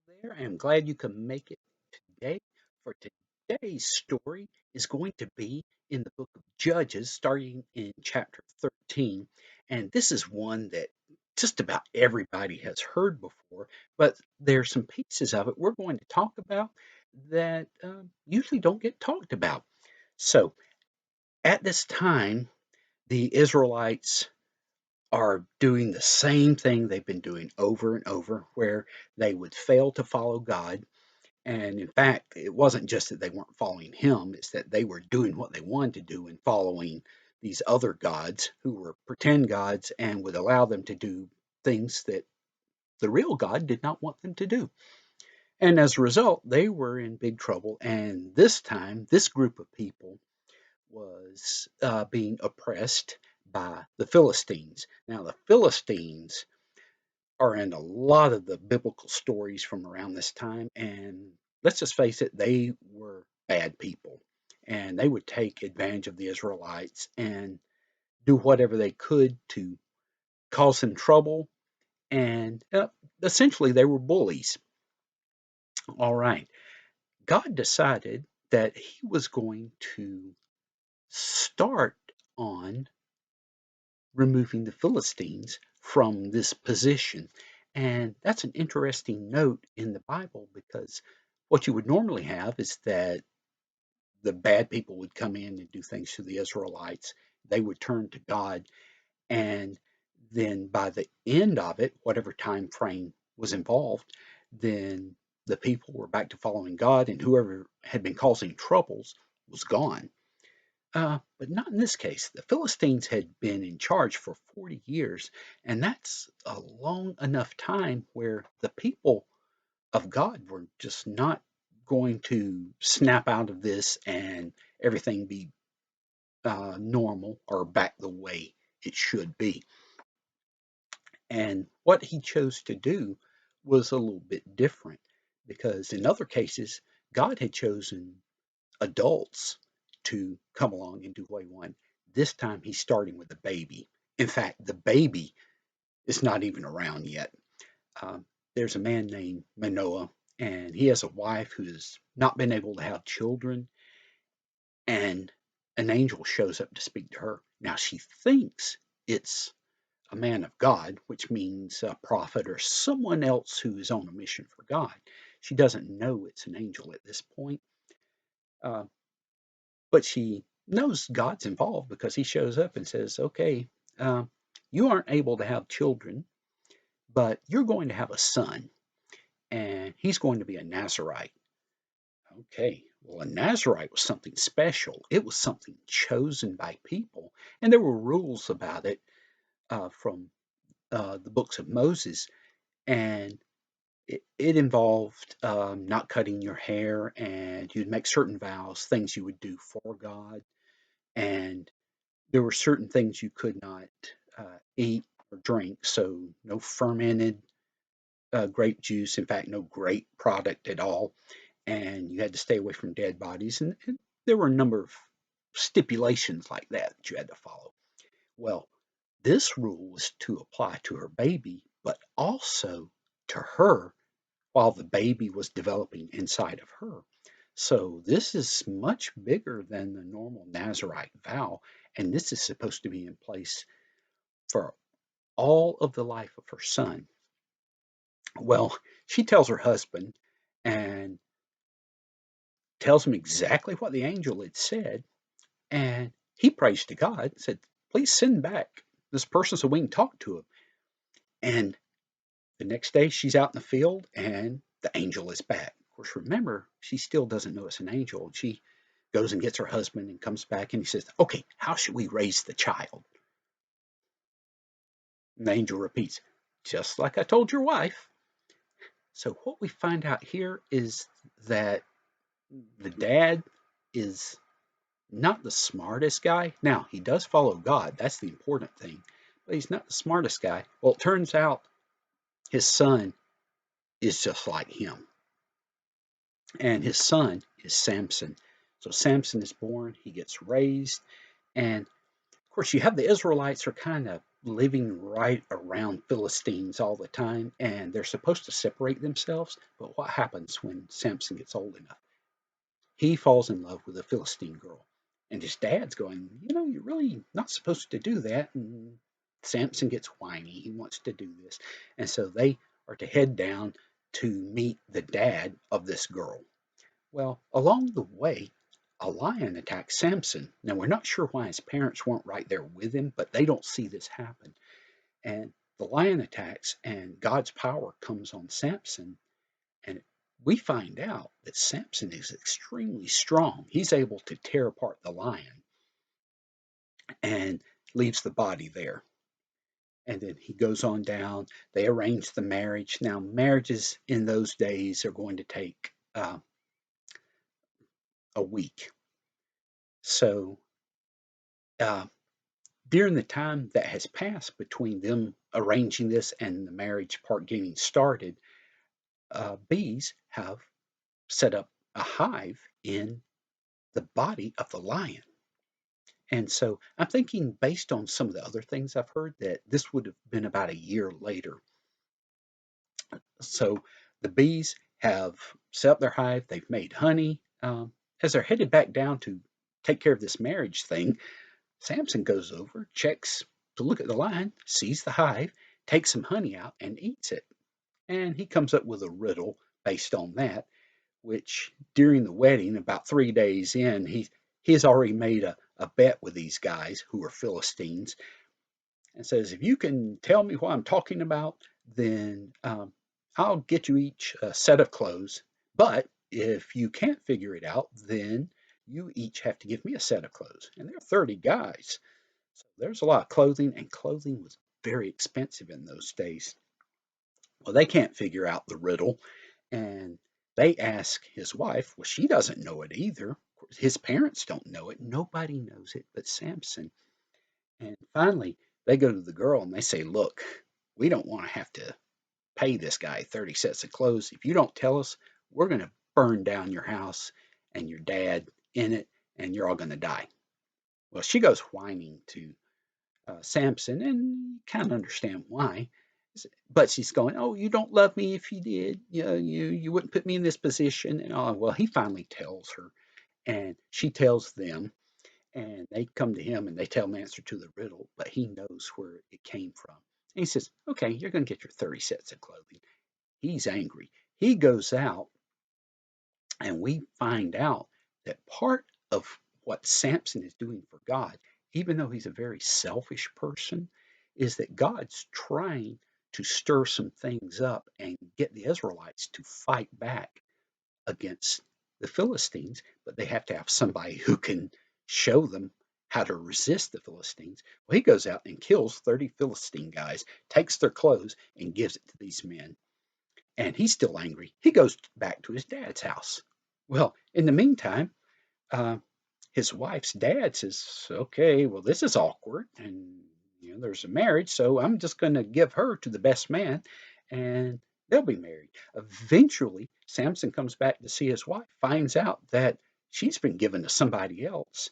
There. I am glad you could make it today. For today's story is going to be in the book of Judges, starting in chapter 13. And this is one that just about everybody has heard before, but there's some pieces of it we're going to talk about that usually don't get talked about. So at this time, the Israelites are doing the same thing they've been doing over and over, where they would fail to follow God. And in fact, it wasn't just that they weren't following him, it's that they were doing what they wanted to do and following these other gods who were pretend gods and would allow them to do things that the real God did not want them to do. And as a result, they were in big trouble. And this time, this group of people was being oppressed by the Philistines. Now, the Philistines are in a lot of the biblical stories from around this time. And let's just face it, they were bad people. And they would take advantage of the Israelites and do whatever they could to cause them trouble. And essentially, they were bullies. All right. God decided that he was going to start on removing the Philistines from this position. And that's an interesting note in the Bible because what you would normally have is that the bad people would come in and do things to the Israelites. They would turn to God. And then by the end of it, whatever time frame was involved, then the people were back to following God, and whoever had been causing troubles was gone. But not in this case. The Philistines had been in charge for 40 years, and that's a long enough time where the people of God were just not going to snap out of this and everything be normal or back the way it should be. And what he chose to do was a little bit different because in other cases, God had chosen adults to come along and do what he wanted. This time he's starting with a baby. In fact, the baby is not even around yet. Um, there's a man named Manoah, and he has a wife who's not been able to have children, and an angel shows up to speak to her. Now she thinks it's a man of God, which means a prophet or someone else who is on a mission for God. She doesn't know it's an angel at this point. Uh, But she knows God's involved because he shows up and says, okay, uh, you aren't able to have children, but you're going to have a son, and he's going to be a Nazarite. Okay, well, a Nazarite was something special. It was something chosen by people, and there were rules about it from the books of Moses, and it involved not cutting your hair, and you'd make certain vows, things you would do for God, and there were certain things you could not eat or drink. So no fermented grape juice. In fact, no grape product at all. And you had to stay away from dead bodies. And there were a number of stipulations like that that you had to follow. Well, this rule was to apply to her baby, but also to her while the baby was developing inside of her. So this is much bigger than the normal Nazarite vow, and this is supposed to be in place for all of the life of her son. Well, she tells her husband and tells him exactly what the angel had said, and he prays to God, said, "Please send back this person so we can talk to him." And the next day, she's out in the field, and the angel is back. Of course, remember, she still doesn't know it's an angel. She goes and gets her husband and comes back, and he says, "Okay, how should we raise the child?" And the angel repeats, "Just like I told your wife." So what we find out here is that the dad is not the smartest guy. Now, he does follow God. That's the important thing. But he's not the smartest guy. Well, it turns out his son is just like him. And his son is Samson. So Samson is born, he gets raised, and of course, you have the Israelites are kind of living right around Philistines all the time, and they're supposed to separate themselves. But what happens when Samson gets old enough? He falls in love with a Philistine girl. And his dad's going, you're really not supposed to do that. And Samson gets whiny. He wants to do this. And so they are to head down to meet the dad of this girl. Well, along the way, a lion attacks Samson. Now, we're not sure why his parents weren't right there with him, but they don't see this happen. And the lion attacks, and God's power comes on Samson. And we find out that Samson is extremely strong. He's able to tear apart the lion and leaves the body there. And then he goes on down. They arrange the marriage. Now, marriages in those days are going to take a week. So, uh, during the time that has passed between them arranging this and the marriage part getting started, bees have set up a hive in the body of the lion. And so I'm thinking, based on some of the other things I've heard, that this would have been about a year later. So the bees have set up their hive, they've made honey. As they're headed back down to take care of this marriage thing, Samson goes over, checks to look at the lion, sees the hive, takes some honey out, and eats it. And he comes up with a riddle based on that, which during the wedding, about 3 days in, he has already made a bet with these guys who are Philistines and says, if you can tell me what I'm talking about, then I'll get you each a set of clothes. But if you can't figure it out, then you each have to give me a set of clothes. And there are 30 guys. So there's a lot of clothing, and clothing was very expensive in those days. Well, they can't figure out the riddle, and they ask his wife. Well, she doesn't know it either. Of course, his parents don't know it. Nobody knows it but Samson. And finally, they go to the girl and they say, look, we don't want to have to pay this guy 30 sets of clothes. If you don't tell us, we're going to burn down your house and your dad in it, and you're all going to die. Well, she goes whining to Samson, and you kind of understand why. But she's going, "Oh, you don't love me. If you did, you wouldn't put me in this position." And well, he finally tells her, and she tells them, and they come to him and they tell him the answer to the riddle, but he knows where it came from. And he says, "Okay, you're going to get your 30 sets of clothing." He's angry. He goes out, and we find out that part of what Samson is doing for God, even though he's a very selfish person, is that God's trying to stir some things up and get the Israelites to fight back against the Philistines, but they have to have somebody who can show them how to resist the Philistines. Well, he goes out and kills 30 Philistine guys, takes their clothes, and gives it to these men. And he's still angry. He goes back to his dad's house. Well, in the meantime, uh, his wife's dad says, "Okay, well, this is awkward, and there's a marriage, so I'm just going to give her to the best man, and they'll be married." Eventually, Samson comes back to see his wife, finds out that she's been given to somebody else,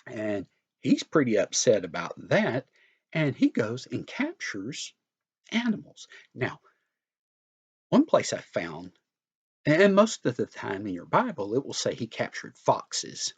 and he's pretty upset about that, and he goes and captures animals. Now, one place I found, and most of the time in your Bible, it will say he captured foxes.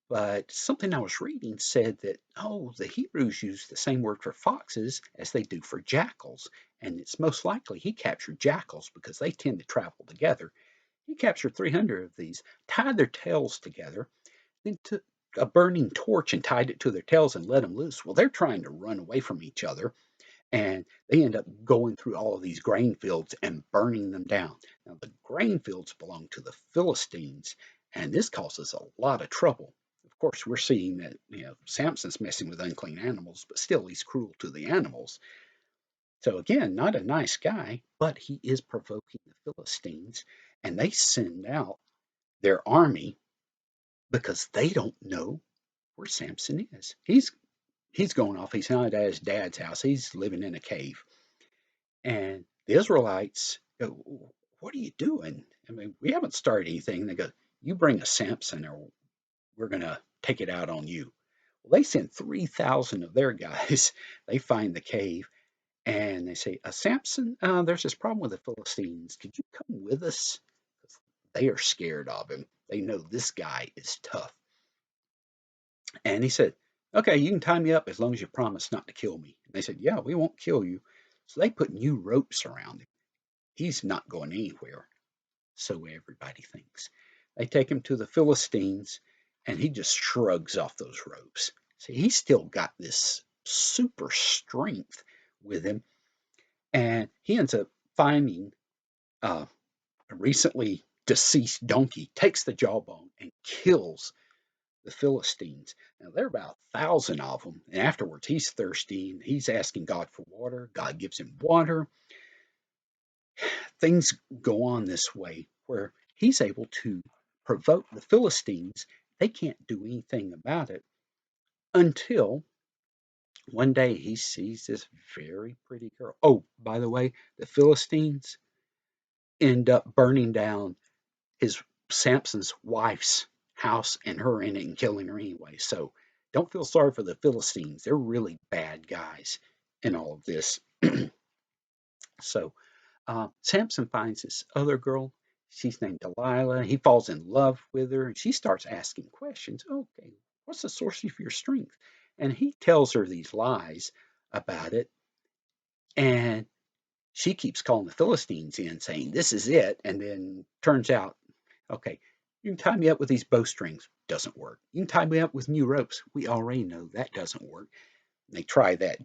But something I was reading said that, oh, the Hebrews use the same word for foxes as they do for jackals. And it's most likely he captured jackals because they tend to travel together. He captured 300 of these, tied their tails together, then took a burning torch and tied it to their tails and let them loose. Well, they're trying to run away from each other, and they end up going through all of these grain fields and burning them down. Now, the grain fields belong to the Philistines, and this causes a lot of trouble. Of course, we're seeing that Samson's messing with unclean animals, but still he's cruel to the animals. So again, not a nice guy, but he is provoking the Philistines, and they send out their army because they don't know where Samson is. He's going off. He's not at his dad's house. He's living in a cave. And the Israelites go, "What are you doing? I mean, we haven't started anything." And they go, "You bring a Samson or we're going to take it out on you." Well, they send 3,000 of their guys. They find the cave and they say, Samson, there's this problem with the Philistines. Could you come with us? They are scared of him. They know this guy is tough. And he said, okay, you can tie me up as long as you promise not to kill me. And they said, yeah, we won't kill you. So they put new ropes around him. He's not going anywhere, so everybody thinks. They take him to the Philistines, and he just shrugs off those ropes. See, he's still got this super strength with him, and he ends up finding a recently deceased donkey, takes the jawbone, and kills the Philistines. Now, there are about 1,000 of them, and afterwards he's thirsty, and he's asking God for water. God gives him water. Things go on this way where he's able to provoke the Philistines. They can't do anything about it until one day he sees this very pretty girl. Oh, by the way, the Philistines end up burning down his Samson's wife's house and her in it and killing her anyway. So don't feel sorry for the Philistines. They're really bad guys in all of this. So Samson finds this other girl. She's named Delilah. He falls in love with her, and she starts asking questions. Okay, what's the source of your strength? And he tells her these lies about it, and she keeps calling the Philistines in, saying this is it. And then turns out, okay, you can tie me up with these bowstrings. Doesn't work. You can tie me up with new ropes. We already know that doesn't work. They try that,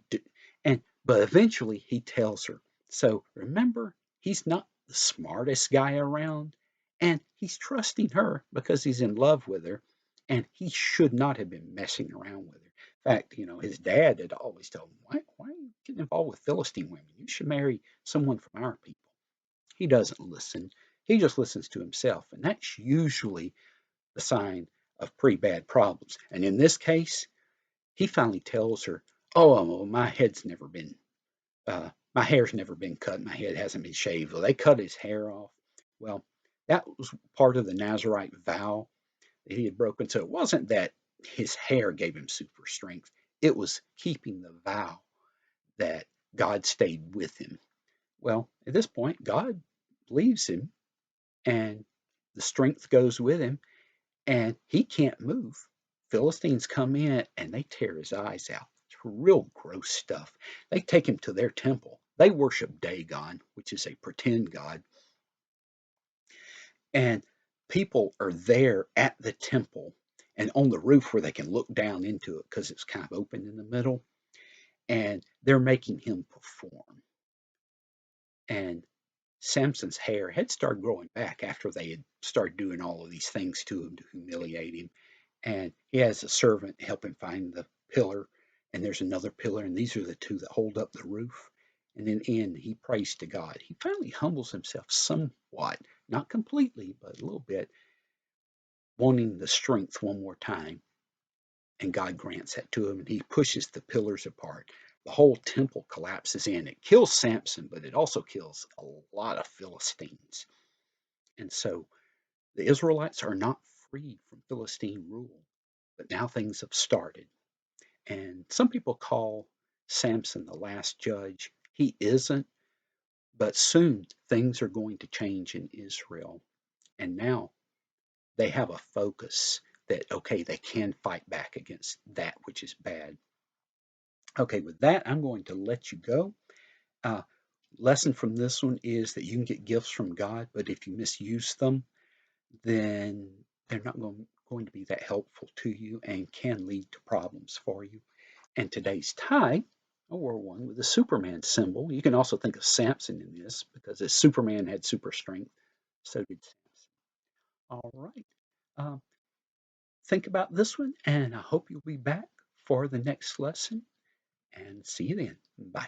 but eventually he tells her. So remember, he's not the smartest guy around, and he's trusting her because he's in love with her, and he should not have been messing around with her. In fact, his dad had always told him, why are you getting involved with Philistine women? You should marry someone from our people. He doesn't listen. He just listens to himself, and that's usually the sign of pretty bad problems. And in this case, he finally tells her, "Oh, my hair's never been cut. My head hasn't been shaved." Well, they cut his hair off. Well, that was part of the Nazarite vow that he had broken. So it wasn't that his hair gave him super strength. It was keeping the vow that God stayed with him. Well, at this point, God leaves him and the strength goes with him and he can't move. Philistines come in and they tear his eyes out. It's real gross stuff. They take him to their temple. They worship Dagon, which is a pretend god, and people are there at the temple and on the roof where they can look down into it because it's kind of open in the middle, and they're making him perform. And Samson's hair had started growing back after they had started doing all of these things to him to humiliate him. And he has a servant help him find the pillar, and there's another pillar, and these are the two that hold up the roof. And then in he prays to God. He finally humbles himself somewhat, not completely, but a little bit, wanting the strength one more time. And God grants that to him, and he pushes the pillars apart. The whole temple collapses in. It kills Samson, but it also kills a lot of Philistines. And so the Israelites are not freed from Philistine rule, but now things have started. And some people call Samson the last judge. He isn't, but soon things are going to change in Israel. And now they have a focus that, okay, they can fight back against that which is bad. Okay, with that, I'm going to let you go. Uh, Lesson from this one is that you can get gifts from God, but if you misuse them, then they're not going to be that helpful to you and can lead to problems for you. And today's tie, I wore one with the Superman symbol. You can also think of Samson in this because as Superman had super strength, so did Samson. All right. Um, think about this one, and I hope you'll be back for the next lesson. And see you then. Bye.